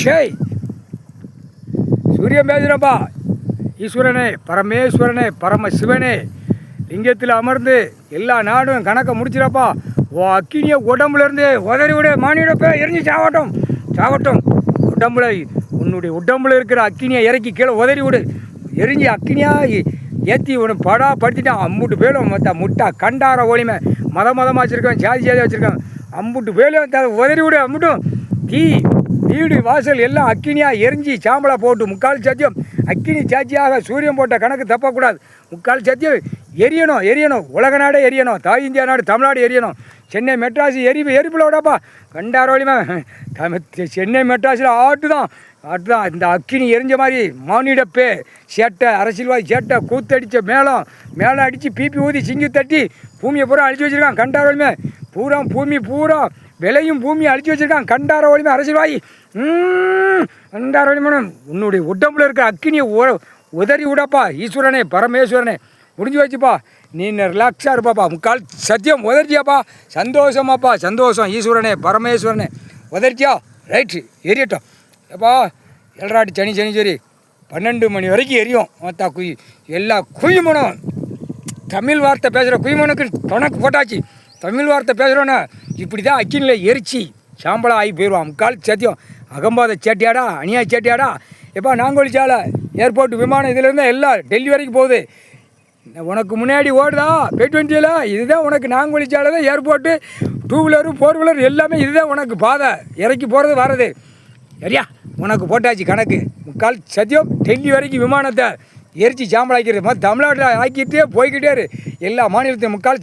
ஷேய் சூரியன் பேசுகிறப்பா. ஈஸ்வரனே, பரமேஸ்வரனே, பரமசிவனே, லிங்கத்தில் அமர்ந்து எல்லா நாடும் கணக்கை முடிச்சிடப்பா. ஓ அக்கினியை உடம்புலேருந்து உதறி விட மானிடப்போ எரிஞ்சு சாவட்டும் சாவட்டும். உடம்புல உன்னுடைய உடம்புல இருக்கிற அக்கினியை இறக்கி கீழே உதறி விடு. எரிஞ்சு அக்கினியாக ஏற்றி உனக்கு படா படுத்திட்டான். அம்புட்டு பேலும் முட்டா கண்டார ஒளிமை மதமாக வச்சுருக்கேன், ஜாதி ஜாதியாக வச்சுருக்கேன். அம்புட்டு பேலும் உதறி விடு. அம்புட்டும் தீ வீடு வாசல் எல்லாம் அக்கினியாக எரிஞ்சு சாம்பலாக போட்டு முக்கால் சத்தியம் அக்கினி சாட்சியாக சூரியன் போட்ட கணக்கு தப்பக்கூடாது. முக்கால் சத்தியம் எரியணும் எரியணும். உலக நாடே எரியணும். தாய் இந்தியா நாடு தமிழ்நாடு எரியணும். சென்னை மெட்ராஸ் எரிப்பில் விடாப்பா கண்டார வழிமா. சென்னை மெட்ராஸில் ஆட்டு தான் இந்த அக்கினி எரிஞ்ச மாதிரி மானிடப்பே சேட்டை அரசியல்வாதி சேட்டை கூத்தடித்த மேலே அடித்து பிபி ஊதி சிங்கி தட்டி பூமியை பூரா அழிச்சு வச்சுருக்கான். கண்டார வழிமை பூரா பூமி பூரா விலையும் பூமியை அழிச்சு வச்சுருக்கான். கண்டார வழிமை அரசியல்வாதி. கண்டார வழிமனம் உன்னுடைய உடம்புல இருக்கிற அக்கினியை உதறி விடப்பா. ஈஸ்வரனே, பரமேஸ்வரனே, முடிஞ்சு வச்சுப்பா. நீ ரிலாக்ஸாக இருப்பாப்பா. முக்கால் சத்தியம் உதர்ச்சியாப்பா. சந்தோஷமாப்பா, சந்தோஷம். ஈஸ்வரனே, பரமேஸ்வரனே, உதர்ச்சியா ரைட்டு எரியட்டும். எப்பா எல்ராட்டி சனி சரி 12 மணி வரைக்கும் எரியும். மொத்தா எல்லா குயிமனும் தமிழ் வார்த்தை பேசுகிற குயிமனுக்கு கணக்கு போட்டாச்சு. தமிழ் வார்த்தை பேசுகிறோன்னா இப்படி தான் அக்கினியில் எரிச்சி சாம்பலாக ஆகி போயிடுவான். முக்கால் சத்தியம். அகம்பாத சேட்டியாடா, அநியாய சேட்டியாடா. எப்பா நாங்கோலி சாலை ஏர்போர்ட் விமானம் இதிலேருந்து எல்லாம் டெல்லி வரைக்கும் போகுது. உனக்கு முன்னாடி ஓடுதா P20 இதுதான் உனக்கு நாங்கோலி சாலை தான் ஏர்போர்ட்டு. 2 வீலரும் 4 வீலர் எல்லாமே இதுதான் உனக்கு பாதை. இறக்கி போகிறது வர்றது சரியா உனக்கு போட்டாச்சு கணக்கு. முக்கால் சத்தியம் டெல்லி வரைக்கும் விமானத்தை எரிச்சி சாம்பலாக்கிறது. தமிழ்நாட்டில் ஆக்கிட்டே போய்கிட்டே எல்லா மாநிலத்தையும் முக்கால்